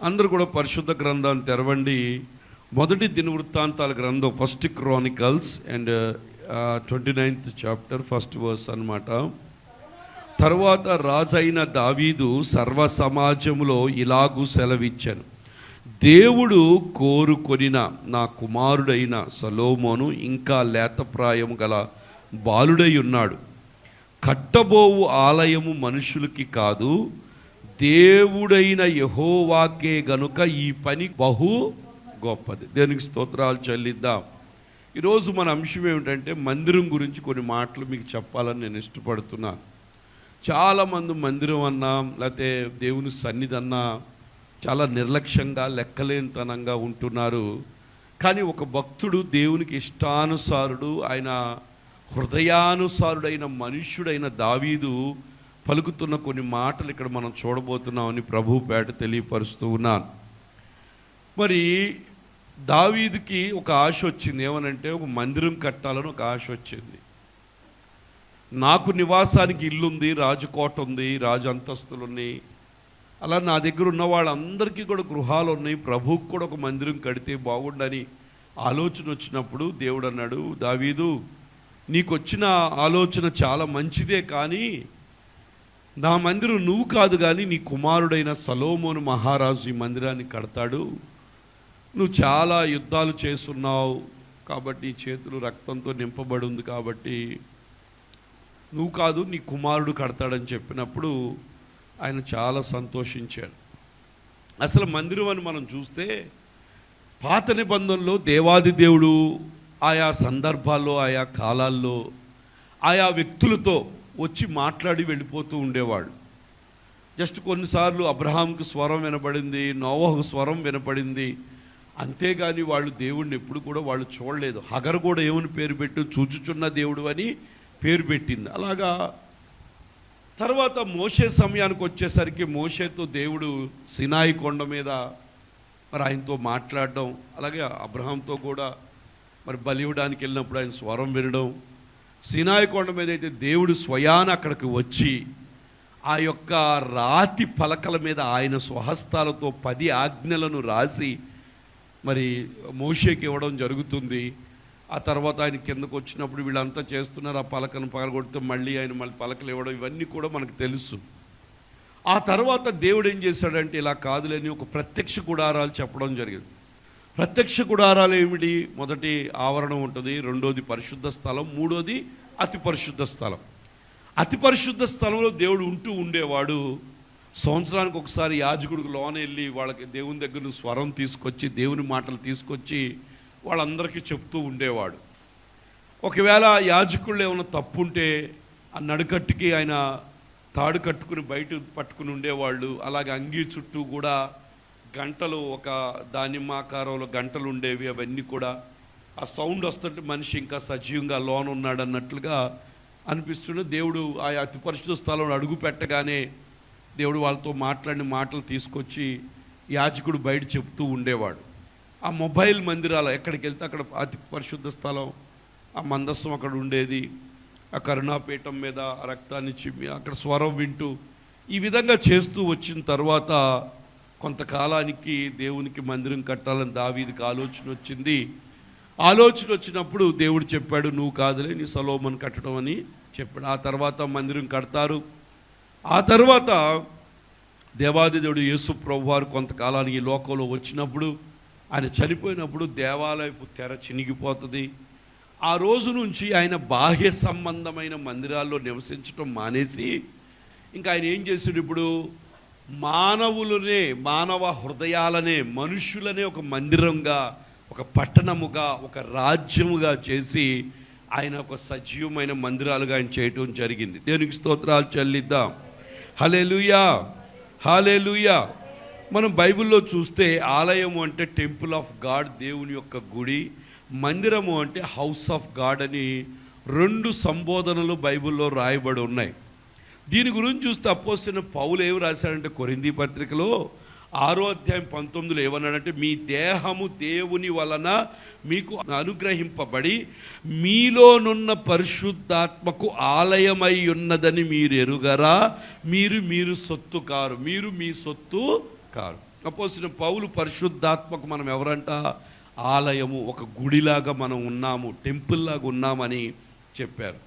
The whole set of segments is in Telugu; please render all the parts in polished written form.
అందరూ కూడా పరిశుద్ధ గ్రంథాన్ని తెరవండి. మొదటి దినవృత్తాంతాల గ్రంథం, first chronicles and 29th chapter, first verse అన్నమాట. తర్వాత రాజైన దావీదు సర్వ సమాజములో ఇలాగూ సెలవిచ్చాను, దేవుడు కోరుకొనిన నా కుమారుడైన సొలొమోను ఇంకా లేతప్రాయము గల బాలుడై ఉన్నాడు. కట్టబోవు ఆలయము మనుషులకి కాదు, దేవుడైన యెహోవాకే గనుక ఈ పని బహు గొప్పది. దేవునికి స్తోత్రాలు చెల్లిద్దాం. ఈరోజు మన అంశం ఏమిటంటే, మందిరం గురించి కొన్ని మాటలు మీకు చెప్పాలని నేను ఇష్టపడుతున్నాను. చాలామంది మందిరం అన్నా లేకపోతే దేవుని సన్నిధి అన్నా చాలా నిర్లక్ష్యంగా లెక్కలేనితనంగా ఉంటున్నారు. కానీ ఒక భక్తుడు, దేవునికి ఇష్టానుసారుడు, ఆయన హృదయానుసారుడైన మనుష్యుడైన దావీదు పలుకుతున్న కొన్ని మాటలు ఇక్కడ మనం చూడబోతున్నామని ప్రభు పేట తెలియపరుస్తూ ఉన్నాను. మరి దావీదుకి ఒక ఆశ వచ్చింది. ఏమనంటే, ఒక మందిరం కట్టాలని ఒక ఆశ వచ్చింది. నాకు నివాసానికి ఇల్లుంది, రాజకోట ఉంది, రాజు అంతస్తులు ఉన్నాయి, అలా నా దగ్గర ఉన్న వాళ్ళందరికీ కూడా గృహాలు ఉన్నాయి, ప్రభువుకు కూడా ఒక మందిరం కడితే బాగుండని ఆలోచన వచ్చినప్పుడు దేవుడు అన్నాడు, దావీదు నీకు వచ్చిన ఆలోచన చాలా మంచిదే, కానీ నా మందిరం నువ్వు కాదు కానీ నీ కుమారుడైన సొలొమోను మహారాజు ఈ మందిరాన్ని కడతాడు. నువ్వు చాలా యుద్ధాలు చేస్తున్నావు కాబట్టి, నీ చేతులు రక్తంతో నింపబడి ఉంది కాబట్టి నువ్వు కాదు, నీ కుమారుడు కడతాడని చెప్పినప్పుడు ఆయన చాలా సంతోషించాడు. అసలు మందిరం అని మనం చూస్తే, పాత నిబంధనలో దేవాది దేవుడు ఆయా సందర్భాల్లో, ఆయా కాలాల్లో, ఆయా వ్యక్తులతో వచ్చి మాట్లాడి వెళ్ళిపోతూ ఉండేవాడు. జస్ట్ కొన్నిసార్లు అబ్రహాంకు స్వరం వినపడింది, నోవహుకు స్వరం వినపడింది, అంతేగాని వాళ్ళు దేవుడిని ఎప్పుడు కూడా వాళ్ళు చూడలేదు. హగరు కూడా ఏమని పేరు పెట్టి, చూచుచున్న దేవుడు అని పేరు పెట్టింది. అలాగా తర్వాత మోషే సమయానికి వచ్చేసరికి మోషేతో దేవుడు సినాయి కొండ మీద మరి ఆయనతో మాట్లాడడం, అలాగే అబ్రహాంతో కూడా మరి బలి ఇవ్వడానికి వెళ్ళినప్పుడు ఆయన స్వరం వినడం, సినాయి కొండ మీద అయితే దేవుడు స్వయాన అక్కడికి వచ్చి ఆ యొక్క రాతి పలకల మీద ఆయన స్వహస్తాలతో 10 ఆజ్ఞలను రాసి మరి మోషేకి ఇవ్వడం జరుగుతుంది. ఆ తర్వాత ఆయన కిందకు వచ్చినప్పుడు వీళ్ళంతా చేస్తున్నారు, ఆ పలకను పగలగొడితే మళ్ళీ పలకలు ఇవ్వడం, ఇవన్నీ కూడా మనకు తెలుసు. ఆ తర్వాత దేవుడు ఏం చేశాడంటే, ఇలా కాదులేని ఒక ప్రత్యక్ష గుడారాలు చెప్పడం జరిగింది. ప్రత్యక్ష గుడారాలు ఏమిటి? మొదటి ఆవరణం ఉంటుంది, రెండోది పరిశుద్ధ స్థలం, మూడోది అతి పరిశుద్ధ స్థలం. అతి పరిశుద్ధ స్థలంలో దేవుడు ఉంటూ ఉండేవాడు. సంవత్సరానికి ఒకసారి యాజకుడికి లోన వెళ్ళి వాళ్ళకి దేవుని దగ్గర స్వరం తీసుకొచ్చి, దేవుని మాటలు తీసుకొచ్చి వాళ్ళందరికీ చెప్తూ ఉండేవాడు. ఒకవేళ యాజకుళ్ళు ఏమైనా తప్పు ఉంటే ఆ నడుకట్టుకి ఆయన తాడు కట్టుకుని బయట పట్టుకుని ఉండేవాళ్ళు. అలాగే అంగీ చుట్టూ కూడా గంటలు, ఒక దానిమ్మాకారంలో గంటలు ఉండేవి. అవన్నీ కూడా ఆ సౌండ్ వస్తుంటే మనిషి ఇంకా సజీవంగా లోన ఉన్నాడు అన్నట్లుగా అనిపిస్తుండే. దేవుడు ఆ అతి పరిశుద్ధ స్థలంలో అడుగు పెట్టగానే దేవుడు వాళ్ళతో మాట్లాడిన మాటలు తీసుకొచ్చి యాజకుడు బయట చెప్తూ ఉండేవాడు. ఆ మొబైల్ మందిరాలు ఎక్కడికి వెళ్తే అక్కడ అతి పరిశుద్ధ స్థలం, ఆ మందస్సం అక్కడ ఉండేది. ఆ కరుణాపీఠం మీద రక్తాన్ని చిమ్మి అక్కడ స్వరం వింటూ ఈ విధంగా చేస్తూ వచ్చిన తర్వాత కొంతకాలానికి దేవునికి మందిరం కట్టాలని దావీదుకి ఆలోచన వచ్చింది. ఆలోచన వచ్చినప్పుడు దేవుడు చెప్పాడు, నువ్వు కాదులే, నీ సొలొమోను కట్టడం అని చెప్పాడు. ఆ తర్వాత మందిరం కడతారు. ఆ తర్వాత దేవాది దేవుడు యేసు ప్రభువారు కొంతకాలానికి ఈ లోకంలో వచ్చినప్పుడు, ఆయన చనిపోయినప్పుడు దేవాలయపు తెర చినిగిపోతుంది. ఆ రోజు నుంచి ఆయన బాహ్య సంబంధమైన మందిరాల్లో నివసించడం మానేసి ఇంకా ఆయన ఏం చేశాడు, ఇప్పుడు మానవ హృదయాలనే, మనుషులనే ఒక మందిరంగా, ఒక పట్టణముగా, ఒక రాజ్యముగా చేసి ఆయన ఒక సజీవమైన మందిరాలుగా ఆయన చేయటం జరిగింది. దేవునికి స్తోత్రాలు చెల్లిద్దాం. హల్లెలూయా, హల్లెలూయా. మనం బైబిల్లో చూస్తే ఆలయము అంటే టెంపుల్ ఆఫ్ గాడ్, దేవుని యొక్క గుడి. మందిరము అంటే హౌస్ ఆఫ్ గాడ్ అని 2 సంబోధనలు బైబిల్లో రాయబడి ఉన్నాయి. దీని గురించి చూస్తే అపోస్తలుడైన పౌలు ఏమి రాశాడంటే, కొరింథీ పత్రికలో 6వ అధ్యాయం 19లో ఏమన్నాడంటే, మీ దేహము దేవుని వలన మీకు అనుగ్రహింపబడి మీలోనున్న పరిశుద్ధాత్మకు ఆలయమై ఉన్నదని మీరు ఎరుగరా, మీరు సొత్తు కారు, మీరు మీ సొత్తు కారు. అపోస్తలుడైన పౌలు పరిశుద్ధాత్మకు మనం ఎవరంట? ఆలయము, ఒక గుడిలాగా మనం ఉన్నాము, టెంపుల్ లాగా ఉన్నామని చెప్పారు.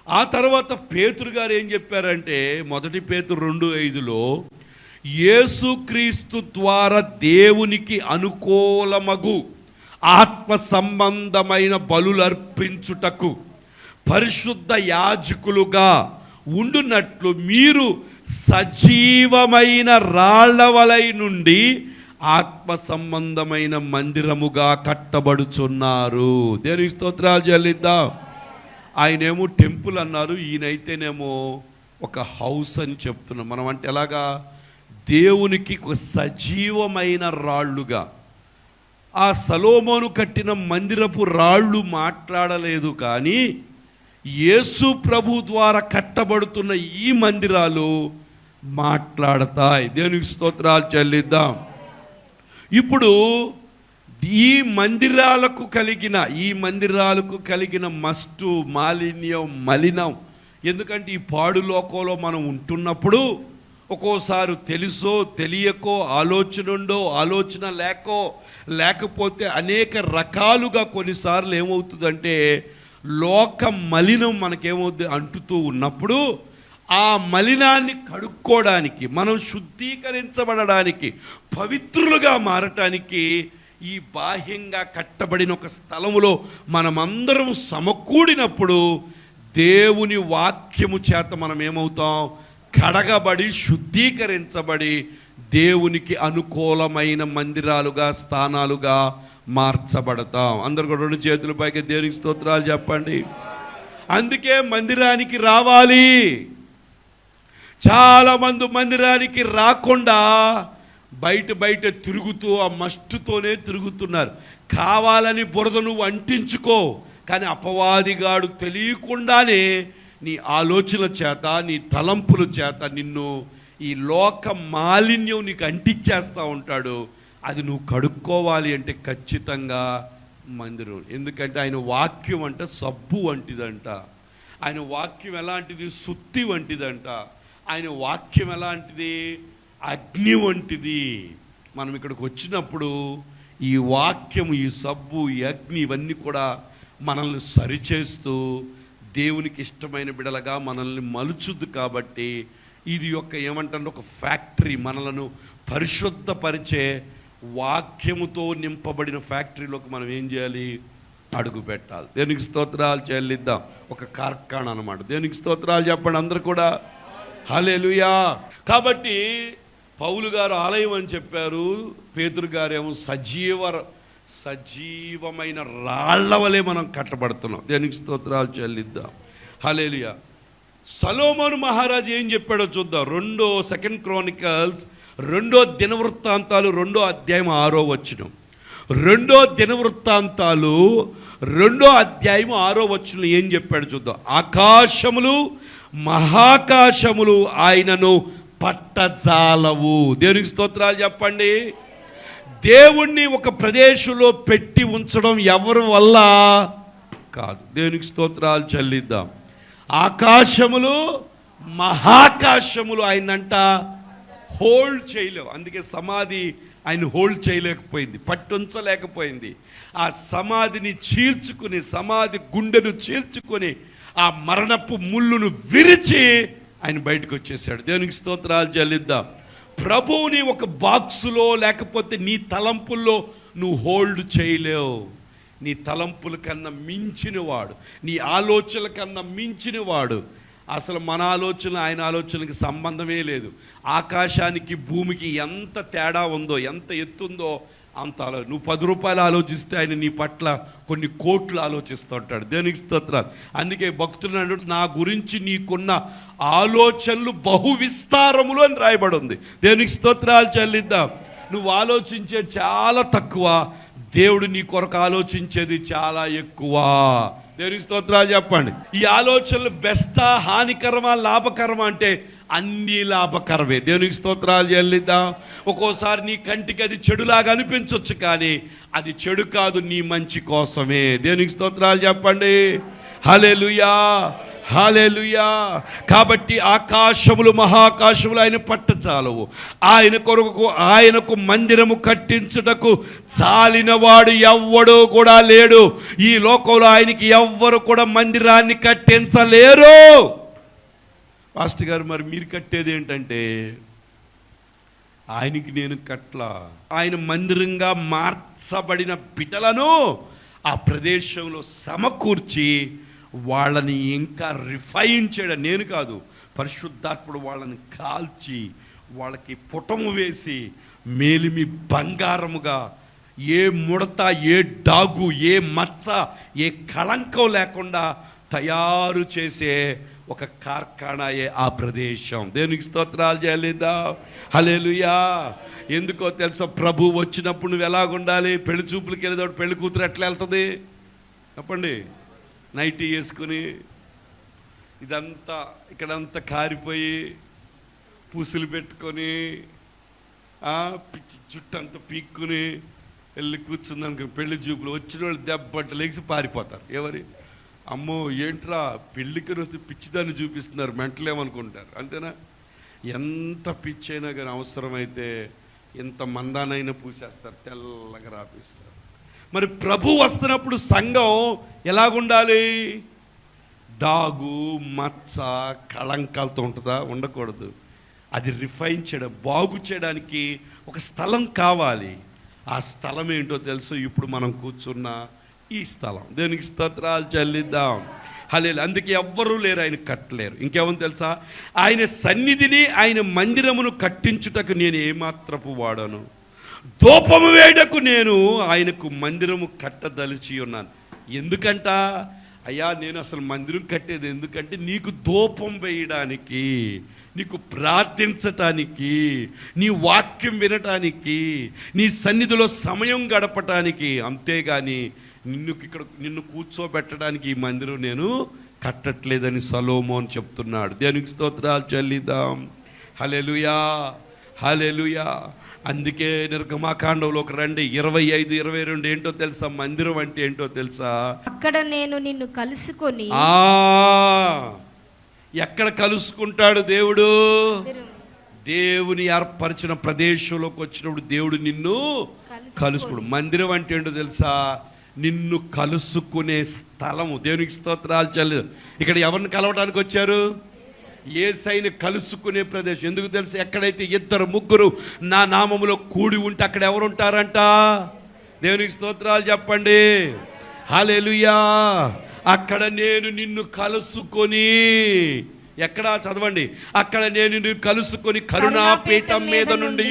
ఆ తర్వాత పేతురు గారు ఏం చెప్పారంటే, 1 పేతురు 2:5లో యేసుక్రీస్తు ద్వారా దేవునికి అనుకూలమగు ఆత్మ సంబంధమైన బలులర్పించుటకు పరిశుద్ధ యాజకులుగా ఉండునట్లు మీరు సజీవమైన రాళ్లవలై నుండి ఆత్మ సంబంధమైన మందిరముగా కట్టబడుచున్నారు. దేవునికి స్తోత్రాలు చెల్లిద్దాం. ఆయనేమో టెంపుల్ అన్నారు, ఈయనైతేనేమో ఒక హౌస్ అని చెప్తున్నాం. మనం అంటే ఎలాగా? దేవునికి ఒక సజీవమైన రాళ్ళుగా. ఆ సొలొమోను కట్టిన మందిరపు రాళ్ళు మాట్లాడలేదు, కానీ యేసు ప్రభు ద్వారా కట్టబడుతున్న ఈ మందిరాలు మాట్లాడతాయి. దేవునికి స్తోత్రాలు చెల్లిద్దాం. ఇప్పుడు ఈ మందిరాలకు కలిగిన మస్టు, మాలిన్యం, మలినం. ఎందుకంటే ఈ పాడు లోకంలో మనం ఉంటున్నప్పుడు ఒక్కోసారి తెలుసో తెలియకో, ఆలోచన ఉండో ఆలోచన లేకపోతే అనేక రకాలుగా కొన్నిసార్లు ఏమవుతుందంటే లోక మలినం మనకేమవుతుంది అంటుతూ ఉన్నప్పుడు ఆ మలినాన్ని కడుక్కోవడానికి, మనం శుద్ధీకరించబడడానికి, పవిత్రులుగా మారటానికి ఈ బాహ్యంగా కట్టబడిన ఒక స్థలములో మనమందరం సమకూడినప్పుడు దేవుని వాక్యము చేత మనం ఏమవుతాం? కడగబడి, శుద్ధీకరించబడి దేవునికి అనుకూలమైన మందిరాలుగా, స్థానాలుగా మార్చబడతాం. అందరు కూడా 2 చేతుల పైకి దేవునికి స్తోత్రాలు చెప్పండి. అందుకే మందిరానికి రావాలి. చాలా మంది మందిరానికి రాకుండా బయట తిరుగుతూ ఆ మస్టుతోనే తిరుగుతున్నారు. కావాలని బురద నువ్వు అంటించుకో, కానీ అపవాదిగాడు తెలియకుండానే నీ ఆలోచన చేత, నీ తలంపుల చేత నిన్ను ఈ లోక మాలిన్యం నీకు అంటించేస్తూ ఉంటాడు. అది నువ్వు కడుక్కోవాలి అంటే ఖచ్చితంగా మందిరం. ఎందుకంటే ఆయన వాక్యం అంటే సబ్బు వంటిదంట, ఆయన వాక్యం ఎలాంటిది? సుత్తి వంటిదంట, ఆయన వాక్యం ఎలాంటిది? అగ్ని వంటిది. మనం ఇక్కడికి వచ్చినప్పుడు ఈ వాక్యం, ఈ సబ్బు, ఈ అగ్ని ఇవన్నీ కూడా మనల్ని సరిచేస్తూ దేవునికి ఇష్టమైన బిడలగా మనల్ని మలుచుద్దు. కాబట్టి ఇది ఏమంటారు? ఒక ఫ్యాక్టరీ. మనలను పరిశుద్ధపరిచే వాక్యముతో నింపబడిన ఫ్యాక్టరీలోకి మనం ఏం చేయాలి? అడుగు పెట్టాలి. దేవునికి స్తోత్రాలు చెల్లిద్దాం. ఒక కార్ఖానా అన్నమాట. దేవునికి స్తోత్రాలు చెప్పండి అందరూ కూడా. హల్లెలూయా. కాబట్టి పౌలు గారు ఆలయం అని చెప్పారు, పేతురు గారేమో సజీవమైన రాళ్ల వలె మనం కట్టబడుతున్నాం. దేవునికి స్తోత్రాలు చెల్లిద్దాం. హల్లెలూయా. సొలొమోను మహారాజు ఏం చెప్పాడో చూద్దాం. 2 క్రానికల్స్ 2 దినవృత్తాంతాలు 2వ అధ్యాయం 6వ వచనం. 2 దినవృత్తాంతాలు 2వ అధ్యాయం 6వ వచనం ఏం చెప్పాడు చూద్దాం. ఆకాశములు మహాకాశములు ఆయనను పట్టజాలవు. దేవునికి స్తోత్రాలు చెప్పండి. దేవుణ్ణి ఒక ప్రదేశంలో పెట్టి ఉంచడం ఎవరి వల్ల కాదు. దేవునికి స్తోత్రాలు చెల్లిద్దాం. ఆకాశములు మహాకాశములు ఆయనంట హోల్డ్ చేయలేవు. అందుకే సమాధి ఆయన హోల్డ్ చేయలేకపోయింది, పట్టుంచలేకపోయింది. ఆ సమాధిని చీల్చుకుని, సమాధి గుండెను చీల్చుకొని ఆ మరణపు ముళ్ళును విరిచి ఆయన బయటకు వచ్చేసాడు. దేవునికి స్తోత్రాలు చెల్లిద్దాం. ప్రభువుని ఒక బాక్సులో లేకపోతే నీ తలంపుల్లో నువ్వు హోల్డ్ చేయలేవు. నీ తలంపుల కన్నా మించినవాడు, నీ ఆలోచనల కన్నా మించినవాడు. అసలు మన ఆలోచన ఆయన ఆలోచనకి సంబంధమే లేదు. ఆకాశానికి భూమికి ఎంత తేడా ఉందో, ఎంత ఎత్తుందో అంత నువ్వు 10 రూపాయలు ఆలోచిస్తే ఆయన నీ పట్ల కొన్ని కోట్లు ఆలోచిస్తూ ఉంటాడు. దేవునికి స్తోత్రాలు. అందుకే భక్తులు అన్నట్టు నా గురించి నీకున్న ఆలోచనలు బహు విస్తారములు అని రాయబడి ఉంది. దేవునికి స్తోత్రాలు చెల్లిద్దాం. నువ్వు ఆలోచించే చాలా తక్కువ, దేవుడు నీ కొరకు ఆలోచించేది చాలా ఎక్కువ. దేవునికి స్తోత్రాలు చెప్పండి. ఈ ఆలోచనలు బెస్టా, హానికరమా, లాభకరమా అంటే అన్ని లాభకరమే. దేవునికి స్తోత్రాలు చెల్లిద్దాం. ఒక్కోసారి నీ కంటికి అది చెడులాగా అనిపించవచ్చు, కానీ అది చెడు కాదు, నీ మంచి కోసమే. దేవునికి స్తోత్రాలు చెప్పండి. హల్లెలూయా. హల్లెలూయా. కాబట్టి ఆకాశములు మహాకాశములు ఆయన పట్టచాలవు. ఆయనకు మందిరము కట్టించుటకు చాలినవాడు ఎవ్వడూ కూడా లేడు. ఈ లోకంలో ఆయనకి ఎవ్వరు కూడా మందిరాన్ని కట్టించలేరు. పాస్టర్ గారు, మరి మీరు కట్టేది ఏంటంటే, ఆయనకి నేను కట్లా. ఆయన మందిరంగా మార్చబడిన బిడ్డలను ఆ ప్రదేశంలో సమకూర్చి వాళ్ళని ఇంకా రిఫైన్ చేయడం నేను కాదు, పరిశుద్ధాత్ముడు వాళ్ళని కాల్చి వాళ్ళకి పుటము వేసి మేలిమి బంగారముగా, ఏ ముడత, ఏ డాగు, ఏ మచ్చ, ఏ కళంకం లేకుండా తయారు చేసే ఒక కార్ఖానాయే ఆ ప్రదేశం. దేవునికి స్తోత్రాలు చేయలేదా? హల్లెలూయా. ఎందుకో తెలుసా, ప్రభు వచ్చినప్పుడు నువ్వు ఎలాగుండాలి? పెళ్లి చూపులకి వెళ్ళేటప్పుడు పెళ్లి కూతురు ఎట్లా వెళ్తుంది చెప్పండి? నైటీ వేసుకుని ఇదంతా ఇక్కడంతా కారిపోయి పూసులు పెట్టుకొని పిచ్చి చుట్టంతా పీక్కుని వెళ్ళి కూర్చుందనుకో, పెళ్లి చూపులు వచ్చిన వాళ్ళు దెబ్బట్లు లేచి పారిపోతారు. ఎవరి అమ్మో ఏంట్రా పెళ్ళికి వస్తే పిచ్చిదాన్ని చూపిస్తున్నారు, మెంటలేమనుకుంటారు. అంతేనా? ఎంత పిచ్చి అయినా కానీ అవసరమైతే ఎంత మందానైనా పూసేస్తారు, తెల్లగా రాపిస్తారు. మరి ప్రభు వస్తున్నప్పుడు సంఘం ఎలాగుండాలి? డాగు, మచ్చ, కళంకాలతో ఉంటుందా? ఉండకూడదు. అది రిఫైన్ చేయడం, బాగు చేయడానికి ఒక స్థలం కావాలి. ఆ స్థలం ఏంటో తెలుసు? ఇప్పుడు మనం కూర్చున్న ఈ స్థలం. దేవునికి స్తోత్రాలు చెల్లిద్దాం. హల్లెలూయా. అందుకే ఎవ్వరూ లేరు ఆయన కట్టలేరు. ఇంకేమని తెలుసా? ఆయన సన్నిధిని, ఆయన మందిరమును కట్టించుటకు నేను ఏమాత్రపు వాడను. ధూపము వేయటకు నేను ఆయనకు మందిరము కట్టదలిచి ఉన్నాను. ఎందుకంట? అయ్యా, నేను అసలు మందిరం కట్టేది ఎందుకంటే నీకు ధూపం వేయడానికి, నీకు ప్రార్థించటానికి, నీ వాక్యం వినటానికి, నీ సన్నిధిలో సమయం గడపటానికి. అంతేగాని నిన్ను కూర్చోబెట్టడానికి ఈ మందిరం నేను కట్టట్లేదని సొలొమోను చెప్తున్నాడు. దేవునికి స్తోత్రాలు చెల్లిద్దాం. హల్లెలూయా, హల్లెలూయా. అందుకే నిర్గమాకాండంలోకి రండి, 25-22 ఏంటో తెలుసా? మందిరం అంటే ఏంటో తెలుసా? అక్కడ నేను నిన్ను కలుసుకొని. ఎక్కడ కలుసుకుంటాడు దేవుడు? దేవుని ఏర్పరిచిన ప్రదేశంలోకి వచ్చినప్పుడు దేవుడు నిన్ను కలుసుకోడు. మందిరం అంటే ఏంటో తెలుసా? నిన్ను కలుసుకునే స్థలము. దేవునికి స్తోత్రాలు చెల్లి. ఇక్కడ ఎవరిని కలవడానికి వచ్చారు? యేసయ్యని కలుసుకునే ప్రదేశం. ఎందుకు తెలుసు? ఎక్కడైతే 2-3 నా నామములో కూడి ఉంటే అక్కడ ఎవరు ఉంటారంట? దేవునికి స్తోత్రాలు చెప్పండి. హల్లెలూయా. అక్కడ నేను నిన్ను కలుసుకొని, ఎక్కడ చదవండి, అక్కడ నేను నిన్ను కలుసుకొని కరుణాపీఠం మీద నుండి,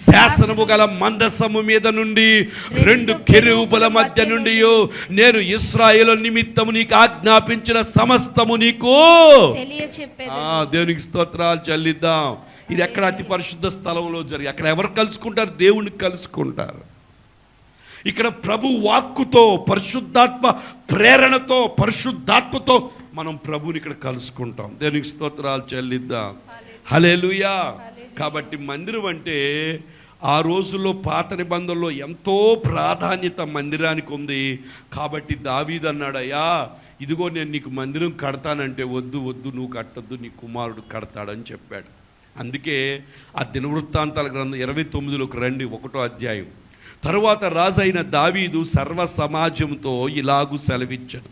శాసనము గల మందసము మీద నుండి, 2 కెరూబుల మధ్య నుండి నేను ఇశ్రాయేలు నిమిత్తము నీకు ఆజ్ఞాపించిన సమస్తము నీకు తెలియచెప్పేదను. దేవునికి స్తోత్రాలు చెల్లిద్దాం. ఇది ఎక్కడ? అతి పరిశుద్ధ స్థలంలో జరిగి. అక్కడ ఎవరు కలుసుకుంటారు? దేవుని కలుసుకుంటారు. ఇక్కడ ప్రభు వాక్కుతో, పరిశుద్ధాత్మ ప్రేరణతో, పరిశుద్ధాత్మతో మనం ప్రభుని ఇక్కడ కలుసుకుంటాం. దేవునికి స్తోత్రాలు చెల్లిద్దాం. హల్లెలూయా. కాబట్టి మందిరం అంటే ఆ రోజుల్లో పాత నిబంధనలో ఎంతో ప్రాధాన్యత మందిరానికి ఉంది. కాబట్టి దావీదు అన్నాడు, అయ్యా ఇదిగో నేను నీకు మందిరం కడతానంటే, వద్దు వద్దు నువ్వు కట్టద్దు, నీ కుమారుడు కడతాడని చెప్పాడు. అందుకే ఆ దినవృత్తాంతాల గ్రంథం 29లోకి రండి, 1వ అధ్యాయం. తరువాత రాజైన దావీదు సర్వ సమాజంతో ఇలాగు సెలవిచ్చాడు,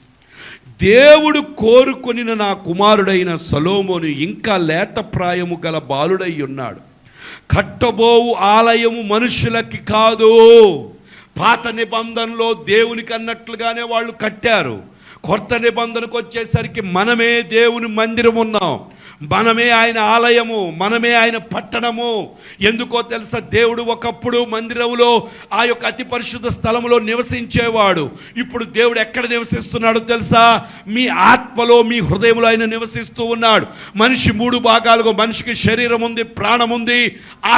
దేవుడు కోరుకొనిన నా కుమారుడైన సొలొమోను ఇంకా లేత ప్రాయము గల బాలుడై ఉన్నాడు. కట్టబోవు ఆలయము మనుషులకి కాదు. పాత నిబంధనలో దేవునికి అన్నట్లుగానే వాళ్ళు కట్టారు. కొత్త నిబంధనకు వచ్చేసరికి మనమే దేవుని మందిరం ఉన్నాం, మనమే ఆయన ఆలయము, మనమే ఆయన పట్టణము. ఎందుకో తెలుసా? దేవుడు ఒకప్పుడు మందిరంలో, ఆ యొక్క అతి పరిశుద్ధ స్థలంలో నివసించేవాడు. ఇప్పుడు దేవుడు ఎక్కడ నివసిస్తున్నాడో తెలుసా? మీ ఆత్మలో, మీ హృదయంలో ఆయన నివసిస్తూ ఉన్నాడు. మనిషి 3 భాగాలుగా, మనిషికి శరీరం ఉంది, ప్రాణం ఉంది,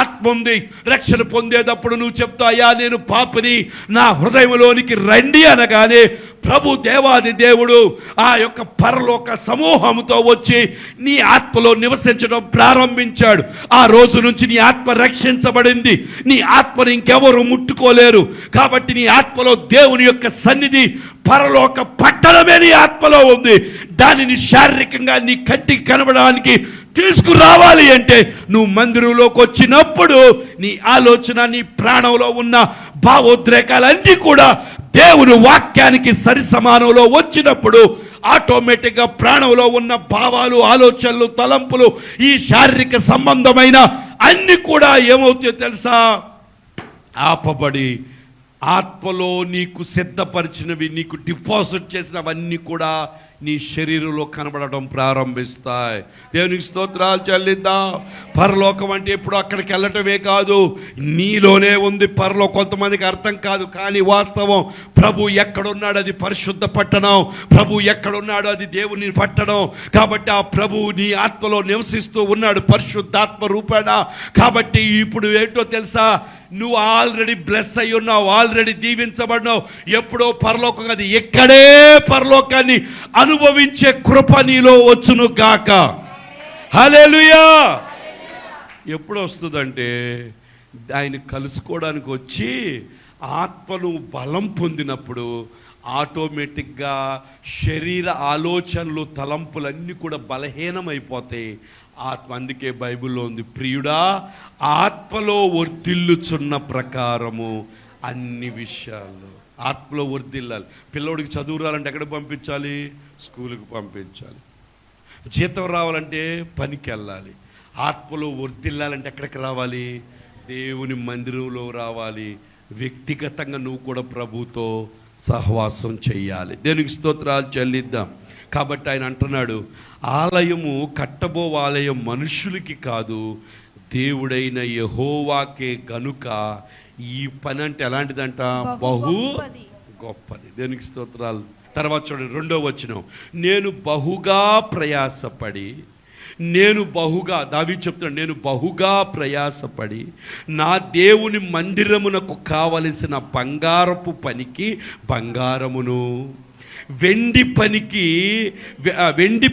ఆత్మ ఉంది. రక్షణ పొందేటప్పుడు నువ్వు చెప్తావు, అయ్యా నేను పాపిని, నా హృదయంలోనికి రండి అనగానే ప్రభు దేవాది దేవుడు ఆ యొక్క పరలోక సమూహంతో వచ్చి నీ ఆత్మలో నివసించడం ప్రారంభించాడు. ఆ రోజు నుంచి నీ ఆత్మ రక్షించబడింది. నీ ఆత్మను ఇంకెవరు ముట్టుకోలేరు. కాబట్టి నీ ఆత్మలో దేవుని యొక్క సన్నిధి, పరలోక పట్టణమే నీ ఆత్మలో ఉంది. దానిని శారీరకంగా నీ కంటికి కనబడడానికి తీసుకురావాలి అంటే నువ్వు మందిరంలోకి వచ్చినప్పుడు నీ ఆలోచన, నీ ప్రాణంలో ఉన్న భావోద్రేకాలన్నీ కూడా దేవుని వాక్యానికి సరి సమానంలో వచ్చినప్పుడు ఆటోమేటిక్గా ప్రాణంలో ఉన్న భావాలు, ఆలోచనలు, తలంపులు, ఈ శారీరక సంబంధమైన అన్ని కూడా ఏమవుతాయో తెలుసా? ఆపబడి ఆత్మలో నీకు సిద్ధపరిచినవి, నీకు డిపాజిట్ చేసినవన్నీ కూడా నీ శరీరంలో కనబడటం ప్రారంభిస్తాయి. దేవునికి స్తోత్రాలు చెల్లిద్దాం. పరలోకం అంటే ఎప్పుడు అక్కడికి వెళ్ళటమే కాదు, నీలోనే ఉంది పరలోకం. కొంతమందికి అర్థం కాదు, కానీ వాస్తవం. ప్రభు ఎక్కడున్నాడు అది పరిశుద్ధ పట్టణం. ప్రభు ఎక్కడున్నాడు అది దేవుని పట్టణం. కాబట్టి ఆ ప్రభు నీ ఆత్మలో నివసిస్తూ ఉన్నాడు పరిశుద్ధాత్మ రూపేణ. కాబట్టి ఇప్పుడు ఏంటో తెలుసా? నువ్వు ఆల్రెడీ బ్లెస్ అయి ఉన్నావు, ఆల్రెడీ దీవించబడినావు. ఎప్పుడో పరలోకం అది ఎక్కడే పరలోకాన్ని అనుభవించే కృప నీలో వచ్చును గాక. హల్లెలూయా. ఎప్పుడు వస్తుందంటే ఆయన కలుసుకోవడానికి వచ్చి ఆత్మను బలం పొందినప్పుడు ఆటోమేటిక్గా శరీర ఆలోచనలు, తలంపులన్నీ కూడా బలహీనమైపోతాయి. ఆత్మ, అందుకే బైబిల్లో ఉంది, ప్రియుడా ఆత్మలో వర్ధిల్లుచున్న ప్రకారము అన్ని విషయాల్లో ఆత్మలో వర్ధిల్లాలి. పిల్లోడికి చదువు రావాలంటే ఎక్కడ పంపించాలి? స్కూల్కి పంపించాలి. జీతం రావాలంటే పనికి వెళ్ళాలి. ఆత్మలో వర్ధిల్లాలంటే ఎక్కడికి రావాలి? దేవుని మందిరంలో రావాలి. వ్యక్తిగతంగా నువ్వు కూడా ప్రభుతో సహవాసం చెయ్యాలి. దేవునికి స్తోత్రాలు చెల్లిద్దాం. కాబట్టి ఆయన అంటున్నాడు, ఆలయము కట్టబో ఆలయం మనుషులకి కాదు, దేవుడైన యెహోవాకే గనుక ఈ పని అంటే ఎలాంటిదంట? బహు గొప్పది. దేవునికి స్తోత్రాలు. తర్వాత చూడండి, 2వ వచనం, నేను బహుగా ప్రయాసపడి, దావీదు చెప్తున్నాడు, నేను బహుగా ప్రయాసపడి నా దేవుని మందిరమునకు కావలసిన బంగారపు పనికి బంగారమును, వెండి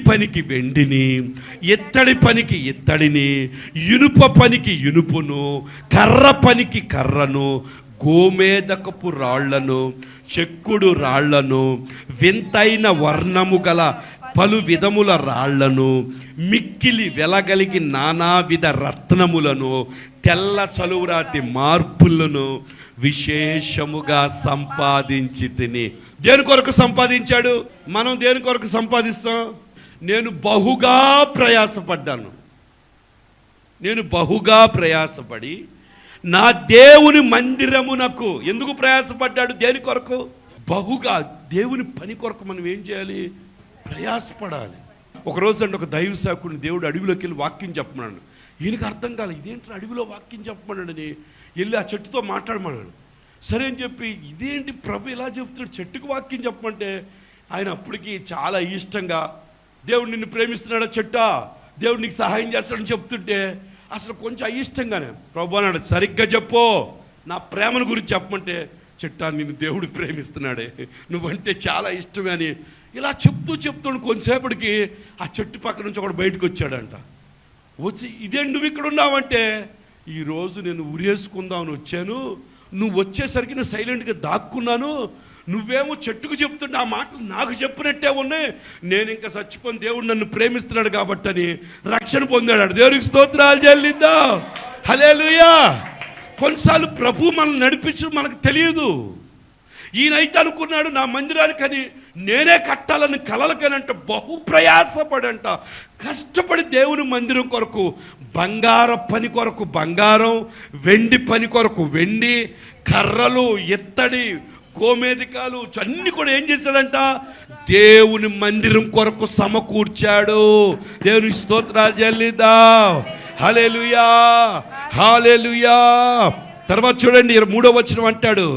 పనికి వెండిని, ఇత్తడి పనికి ఇత్తడిని, ఇనుప పనికి ఇనుపును, కర్ర పనికి కర్రను, గోమేదకపు రాళ్లను, చెక్కుడు రాళ్లను, వింతైన వర్ణము గల పలు విధముల రాళ్లను, మిక్కిలి వెలగలిగి నానావిధ రత్నములను, తెల్ల చలువరాతి మార్పులను విశేషముగా సంపాదించి తిని. దేని కొరకు సంపాదించాడు? మనం దేని కొరకు సంపాదిస్తాం? నేను బహుగా ప్రయాసపడి నా దేవుని మందిరమునకు. ఎందుకు ప్రయాసపడ్డాడు? దేని కొరకు? బహుగా. దేవుని పని కొరకు మనం ఏం చేయాలి? ప్రయాసపడాలి. ఒకరోజు అంటే ఒక దైవ సేవకుడిని దేవుడు అడవిలోకి వెళ్ళి వాక్యం చెప్పమన్నాడు. ఈయనకు అర్థం కాలేదు, ఇదేంటి అడవిలో వాక్యం చెప్పమన్నాడని. వెళ్ళి ఆ చెట్టుతో మాట్లాడమన్నాడు. సరే అని చెప్పి, ఇదేంటి ప్రభు ఇలా చెప్తున్నాడు, చెట్టుకు వాక్యం చెప్పమంటే ఆయన అప్పటికి చాలా ఇష్టంగా, దేవుడు నిన్ను ప్రేమిస్తున్నాడా చెట్టా, దేవుడు నీకు సహాయం చేస్తాడని చెప్తుంటే అసలు కొంచెం అయిష్టంగానే, ప్రభు అన్నాడు, సరిగ్గా చెప్పు, నా ప్రేమను గురించి చెప్పమంటే, చెట్టా నిన్ను దేవుడు ప్రేమిస్తున్నాడే, నువ్వంటే చాలా ఇష్టమే అని ఇలా చెప్తూ కొంతసేపటికి ఆ చెట్టు పక్క నుంచి ఒకడు బయటకు వచ్చాడంట. వచ్చి, ఇదేంటి నువ్వు ఇక్కడ ఉన్నావంటే, ఈరోజు నేను ఉరేసుకుందామని వచ్చాను, నువ్వు వచ్చేసరికి నేను సైలెంట్గా దాక్కున్నాను, నువ్వేమో చెట్టుకు చెప్తుంటే ఆ మాటలు నాకు చెప్పినట్టే ఉన్నాయి, నేను ఇంకా చచ్చిపోయిన దేవుడు నన్ను ప్రేమిస్తున్నాడు కాబట్టి అని రక్షణ పొందాడు. దేవునికి స్తోత్రాలు చెల్లిద్దాం. హల్లెలూయా. కొన్నిసార్లు ప్రభు మనల్ని నడిపించడం మనకు తెలియదు. ఈయనైతే అనుకున్నాడు నా మందిరానికని నేనే కట్టాలని కలలకనంట బహు ప్రయాసపడంట, కష్టపడి దేవుని మందిరం కొరకు, బంగార పని కొరకు బంగారం, వెండి పని కొరకు వెండి, కర్రలు, ఇత్తడి, గోమేధికాలు అన్ని కూడా ఏం చేశాడంట? దేవుని మందిరం కొరకు సమకూర్చాడు. దేవుని స్తోత్రాలు చెల్లిద్దాం. హల్లెలూయా, హల్లెలూయా. తర్వాత చూడండి 3వ వచనం అంటాడు,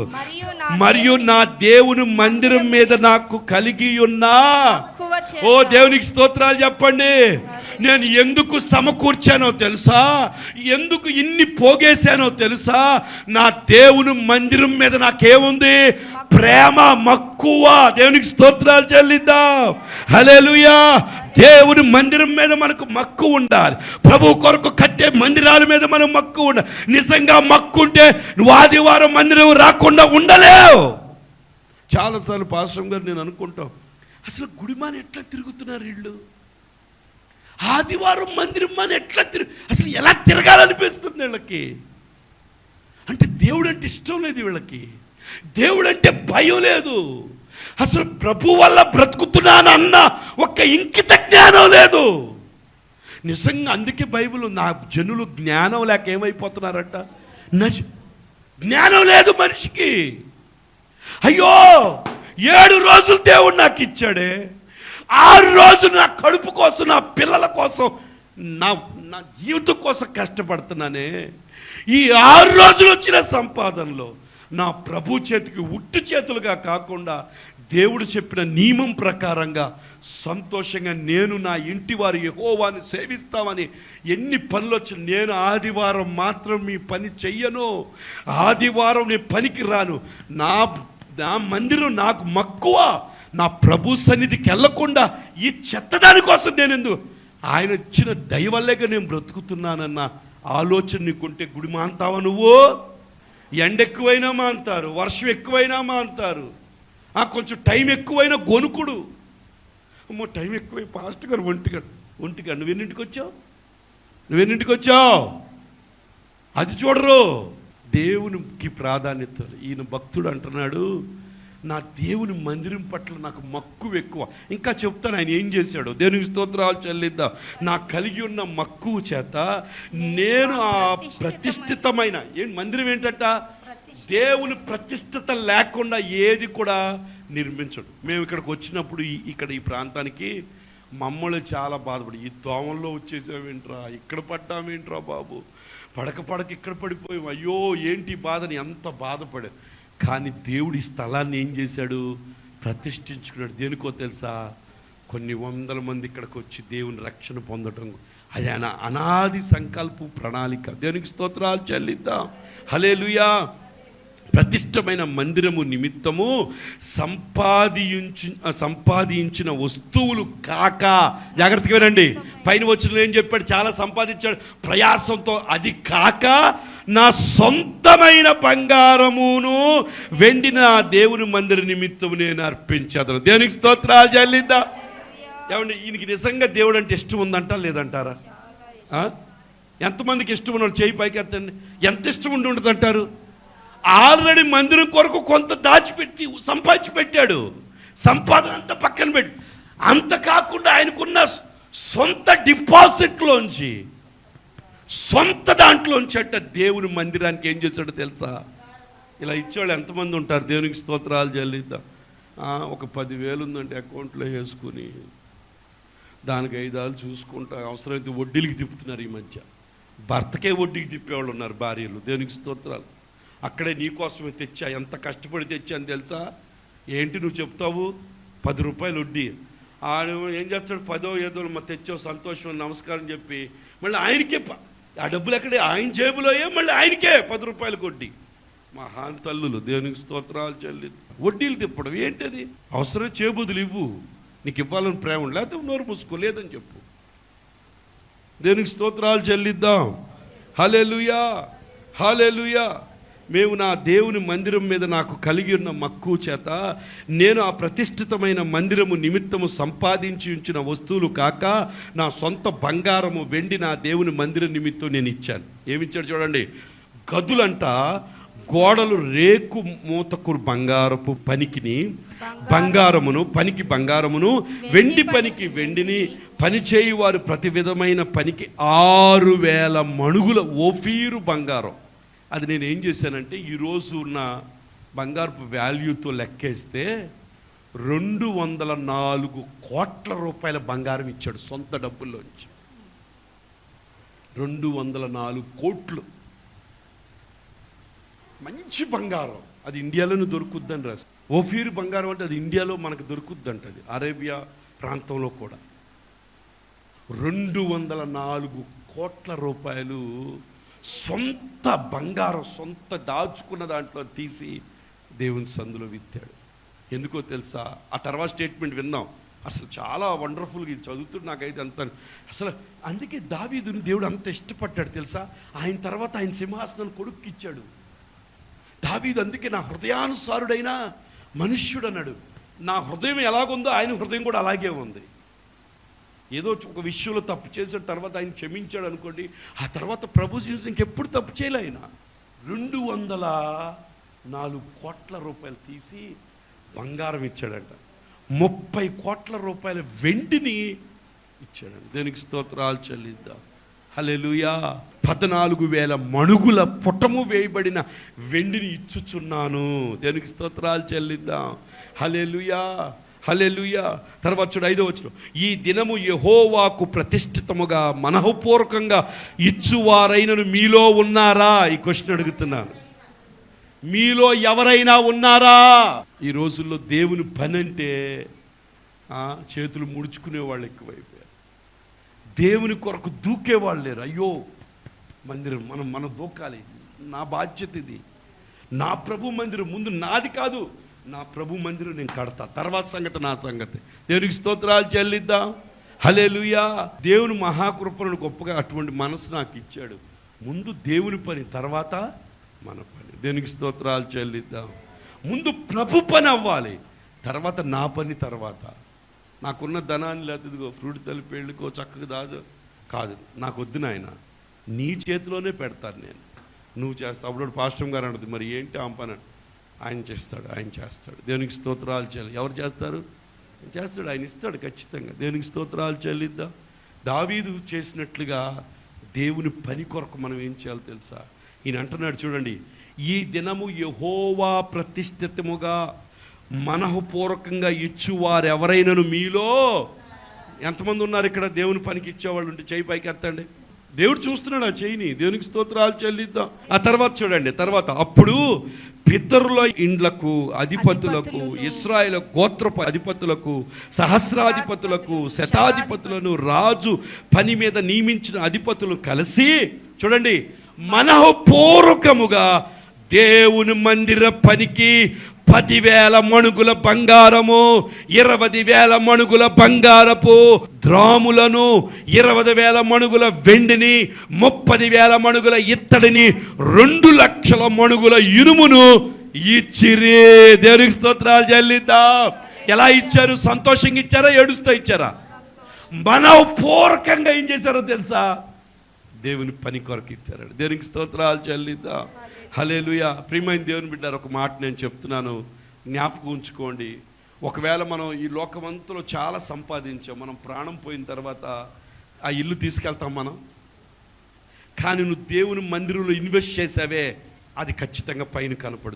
మరియు నా దేవుని మందిరం మీద నాకు కలిగి ఉన్న ఓ దేవునికి స్తోత్రాలు చెప్పండి. నేను ఎందుకు సమకూర్చానో తెలుసా? ఎందుకు ఇన్ని పోగేశానో తెలుసా? నా దేవుని మందిరం మీద నాకేముంది? ప్రేమ, మక్కువ. దేవునికి స్తోత్రాలు చెల్లిద్దాం. హల్లెలూయా. దేవుని మందిరం మీద మనకు మక్కువ ఉండాలి. ప్రభు కొరకు కట్టే మందిరాల మీద మనం మక్కువ ఉండాలి. నిజంగా మక్కుంటే నువ్వు ఆదివారం మందిరం రాకుండా ఉండలేవు. చాలాసార్లు పాస్టర్ గారు నేను అనుకుంటాం, అసలు గుడిమాని ఎట్లా తిరుగుతున్నారు వీళ్ళు? ఆదివారం మందిరం మాని ఎట్లా అసలు ఎలా తిరగాలనిపిస్తుంది వీళ్ళకి? అంటే దేవుడు అంటే ఇష్టం లేదు వీళ్ళకి. దేవుడు అంటే భయం లేదు. అసలు ప్రభు వల్ల బ్రతుకుతున్నాను అన్న ఒక్క ఇంకిత జ్ఞానం లేదు. నిజంగా అందుకే బైబిల్, నా జనులు జ్ఞానం లేక ఏమైపోతున్నారట? జ్ఞానం లేదు మనిషికి. అయ్యో 7 రోజులు దేవుడు నాకు ఇచ్చాడే, 6 రోజులు నా కడుపు కోసం, నా పిల్లల కోసం, నా జీవితం కోసం కష్టపడుతున్నానే. ఈ 6 రోజులు వచ్చిన సంపాదనలో నా ప్రభు చేతికి ఉట్టు చేతులుగా కాకుండా దేవుడు చెప్పిన నియమం ప్రకారంగా సంతోషంగా నేను నా ఇంటి వారు యెహోవాని సేవిస్తామని ఎన్ని పనులు వచ్చిన, నేను ఆదివారం మాత్రం మీ పని చెయ్యను. ఆదివారం నేను పనికి రాను. నా మందిరం నాకు మక్కువ. నా ప్రభు సన్నిధికి వెళ్ళకుండా ఈ చెత్తదాని కోసం నేను ఎందుకు? ఆయన ఇచ్చిన దయ వల్లేగా నేను బ్రతుకుతున్నానన్న ఆలోచన నీకుంటే గుడి మాంతావా నువ్వు? ఎండ ఎక్కువైనా మాంతారు, వర్షం ఎక్కువైనా మాంతారు, కొంచెం టైం ఎక్కువైనా గొనుకుడు. అమ్మో టైం ఎక్కువై పాస్ట్ గారు ఒంటిగా నువ్వెన్నింటికి వచ్చావు? అది చూడరు. దేవునికి ప్రాధాన్యత. ఈయన భక్తుడు అంటున్నాడు, నా దేవుని మందిరం పట్ల నాకు మక్కువ ఎక్కువ. ఇంకా చెప్తాను ఆయన ఏం చేశాడు. దేవునికి స్తోత్రాలు చెల్లిద్దాం. నాకు కలిగి ఉన్న మక్కువ చేత నేను ఆ ప్రతిష్ఠితమైన మందిరం ఏంటంట, దేవుని ప్రతిష్ఠిత లేకుండా ఏది కూడా నిర్మించడు. మేము ఇక్కడికి వచ్చినప్పుడు ఇక్కడ ఈ ప్రాంతానికి మమ్మల్ని చాలా బాధపడి, ఈ దోమల్లో వచ్చేసామేంట్రా, ఇక్కడ పడ్డామేంట్రా బాబు, పడక ఇక్కడ పడిపోయాం, అయ్యో ఏంటి బాధని ఎంత బాధపడారు. కానీ దేవుడి స్థలాన్ని ఏం చేశాడు? ప్రతిష్ఠించుకున్నాడు. దేనికో తెలుసా? కొన్ని వందల మంది ఇక్కడికి వచ్చి దేవుని రక్షణ పొందటం. అది ఆయన అనాది సంకల్ప ప్రణాళిక. దేవునికి స్తోత్రాలు చెల్లిద్దాం. హల్లెలూయా. ప్రతిష్టమైన మందిరము నిమిత్తము సంపాదించిన వస్తువులు కాక, జాగ్రత్తగా వినండి, పైన వచ్చిన ఏం చెప్పాడు? చాలా సంపాదించాడు ప్రయాసంతో. అది కాక నా సొంతమైన బంగారమును వెండి నా దేవుని మందిర నిమిత్తం నేను అర్పించదను. దేవునికి స్తోత్రాలు చెల్లిద్దా. ఏమండి, ఈయనకి నిజంగా దేవుడు అంటే ఇష్టం ఉందంట లేదంటారా? ఎంతమందికి ఇష్టం ఉన్నాడు? చేయి పైకి ఎత్తండి. ఎంత ఇష్టం ఉండి ఉంటుంది అంటారు? ఆల్రెడీ మందిరం కొరకు కొంత దాచిపెట్టి సంపాదించి పెట్టాడు. సంపాదన అంతా పక్కన పెట్టి, అంత కాకుండా ఆయనకున్న సొంత డిపాజిట్లోంచి, సొంత దాంట్లోంచి అట్ట దేవుని మందిరానికి ఏం చేశాడో తెలుసా? ఇలా ఇచ్చేవాళ్ళు ఎంతమంది ఉంటారు? దేవునికి స్తోత్రాలు చెల్లిద్దాం. ఒక 10,000 ఉందంటే అకౌంట్లో వేసుకుని దానికి 5 చూసుకుంటా, అవసరమైతే వడ్డీలకి తిప్పుతున్నారు. ఈ మధ్య భర్తకే వడ్డీకి తిప్పేవాళ్ళు ఉన్నారు భార్యలు. దేవునికి స్తోత్రాలు. అక్కడే నీకోసమే తెచ్చా, ఎంత కష్టపడి తెచ్చాను తెలుసా? ఏంటి నువ్వు చెప్తావు? 10 రూపాయలు వడ్డీ. ఆడు ఏం చేస్తాడు? 10ో ఏదో తెచ్చావు, సంతోషం, నమస్కారం చెప్పి మళ్ళీ ఆయనకే ఆ డబ్బులు ఎక్కడే? ఆయన జేబులోయే, మళ్ళీ ఆయనకే 10 రూపాయలు వడ్డీ. మహాన్ తల్లులు. దేవునికి స్తోత్రాలు చెల్లి. వడ్డీలు తిప్పడం ఏంటది? అవసరం చేబుదులు ఇవ్వు, నీకు ఇవ్వాలని ప్రేమ ఉండి, లేకపోతే నోరు మూసుకోలేదని చెప్పు. దేవునికి స్తోత్రాలు చెల్లిద్దాం. హల్లెలూయా, హల్లెలూయా. మేము నా దేవుని మందిరం మీద నాకు కలిగి ఉన్న మక్కువ చేత నేను ఆ ప్రతిష్ఠితమైన మందిరము నిమిత్తము సంపాదించి ఉంచిన వస్తువులు కాక నా సొంత బంగారము వెండి నా దేవుని మందిరం నిమిత్తం నేను ఇచ్చాను. ఏమిచ్చాడు చూడండి. గదులంట గోడలు రేకు మూతకు బంగారపు పనికిని బంగారమును, పనికి బంగారమును, వెండి పనికి వెండిని, పని చేయువారు ప్రతి విధమైన పనికి 6,000 మణుగుల ఓఫీరు బంగారం. అది నేను ఏం చేశానంటే, ఈరోజు ఉన్న బంగారపు వాల్యూతో లెక్కేస్తే 204 కోట్ల రూపాయల బంగారం ఇచ్చాడు సొంత డబ్బుల్లోంచి. 204 కోట్లు మంచి బంగారం. అది ఇండియాలోనే దొరుకుద్దని రాసి. ఓఫీర్ బంగారం అంటే అది ఇండియాలో మనకు దొరుకుద్దంట. అది అరేబియా ప్రాంతంలో కూడా 204 కోట్ల రూపాయలు సొంత బంగారం, సొంత దాచుకున్న దాంట్లో తీసి దేవుని సందులో విత్తాడు. ఎందుకో తెలుసా? ఆ తర్వాత స్టేట్మెంట్ విన్నాం. అసలు చాలా వండర్ఫుల్గా ఇది చదువుతూ నాకైతే అంత అసలు అందుకే దావీదుని దేవుడు అంత ఇష్టపడ్డాడు తెలుసా? ఆయన తర్వాత ఆయన సింహాసనం కొడుక్కి ఇచ్చాడు. దావీదు అందుకే నా హృదయానుసారుడైన మనుష్యుడు అన్నాడు. నా హృదయం ఎలాగుందో ఆయన హృదయం కూడా అలాగే ఉంది. ఏదో ఒక విషయంలో తప్పు చేసిన తర్వాత ఆయన క్షమించాడు అనుకోండి, ఆ తర్వాత ప్రభు ఇంకెప్పుడు తప్పు చేయలే. ఆయన 204 కోట్ల రూపాయలు తీసి బంగారం ఇచ్చాడంట. 30 కోట్ల రూపాయల వెండిని ఇచ్చాడంట. దేనికి స్తోత్రాలు చెల్లిద్దాం. హల్లెలూయా. 14,000 మణుగుల పుటము వేయబడిన వెండిని ఇచ్చుచున్నాను. దేనికి స్తోత్రాలు చెల్లిద్దాం. హల్లెలూయా, హల్లెలూయా. తర్వాత చూడు 5వ వచనం, ఈ దినము యెహోవాకు ప్రతిష్ఠితముగా మనఃపూర్వకంగా ఇచ్చువారైనను మీలో ఉన్నారా? ఈ క్వశ్చన్ అడుగుతున్నాను. మీలో ఎవరైనా ఉన్నారా? ఈ రోజుల్లో దేవుని పని అంటే చేతులు ముడుచుకునే వాళ్ళు ఎక్కువైపోయారు. దేవుని కొరకు దూకేవాళ్ళు లేరు. అయ్యో మందిరం మనం దూకాలి, నా బాధ్యత ఇది, నా ప్రభు మందిరం ముందు నాది కాదు, నా ప్రభు మందిరం నేను కడతా, తర్వాత సంగతి నా సంగతి. దేవునికి స్తోత్రాలు చెల్లిద్దాం. హల్లెలూయా. దేవుని మహాకృపను గొప్పగా అటువంటి మనసు నాకు ఇచ్చాడు. ముందు దేవుని పని, తర్వాత మన పని. దేవునికి స్తోత్రాలు చెల్లిద్దాం. ముందు ప్రభు పని అవ్వాలి, తర్వాత నా పని. తర్వాత నాకున్న ధనాన్ని లేకపోతే ఇదిగో ఫ్రూట్ తల్లి పెళ్ళికో చక్కగా దాదు కాదు, నాకు వద్దు నాయన, నీ చేతిలోనే పెడతాను నేను, నువ్వు చేస్తావు. అప్పుడు పాస్టర్ గారు అన్నది, మరి ఏంటి ఆ పని? ఆయన చేస్తాడు. దేవునికి స్తోత్రాలు చెల్లి. ఎవరు చేస్తారు? చేస్తాడు, ఆయన ఇస్తాడు ఖచ్చితంగా. దేవునికి స్తోత్రాలు చెల్లిద్దాం. దావీదు చేసినట్లుగా దేవుని పని కొరకు మనం ఏం చేయాలో తెలుసా? ఈయన అంటున్నాడు చూడండి, ఈ దినము యెహోవా ప్రతిష్ఠితముగా మనఃపూర్వకంగా ఇచ్చువారు ఎవరైనాను మీలో ఎంతమంది ఉన్నారు ఇక్కడ? దేవుని పనికి ఇచ్చేవాళ్ళు ఉంటే చేయి పైకి ఎత్తండి. దేవుడు చూస్తున్నాడు ఆ చేయిని. దేవునికి స్తోత్రాలు చెల్లిద్దాం. ఆ తర్వాత చూడండి, తర్వాత అప్పుడు పితరుల ఇండ్లకు అధిపతులకు, ఇశ్రాయేలు గోత్రపు అధిపతులకు, సహస్రాధిపతులకు, శతాధిపతులను, రాజు పని మీద నియమించిన అధిపతులు కలిసి చూడండి మనఃపూర్వకముగా దేవుని మందిర పనికి 10,000 మణుగుల బంగారము, 20,000 మణుగుల బంగారపు ద్రాములను, 20,000 మణుగుల వెండిని, 30,000 మణుగుల ఇత్తడిని, 2 లక్షల మణుగుల ఇనుమును ఇచ్చిరి. దేవునికి స్తోత్రాలు చెల్లిద్దాం. ఎలా ఇచ్చారు? సంతోషంగా ఇచ్చారా? ఏడుస్తూ ఇచ్చారా? మనఃపూర్వకంగా ఏం చేశారో తెలుసా? దేవుని పని కొరకు ఇచ్చారు. దేవునికి స్తోత్రాలు చెల్లిద్దాం. హల్లెలూయా. ప్రియమైన దేవుని బిడ్డారు, ఒక మాట నేను చెప్తున్నాను, జ్ఞాపకం ఉంచుకోండి. ఒకవేళ మనం ఈ లోకమంతలో చాలా సంపాదించాం, మనం ప్రాణం పోయిన తర్వాత ఆ ఇల్లు తీసుకెళ్తాం మనం. కానీ నువ్వు దేవుని మందిరంలో ఇన్వెస్ట్ చేసావే, అది ఖచ్చితంగా పైన కనపడుతుంది.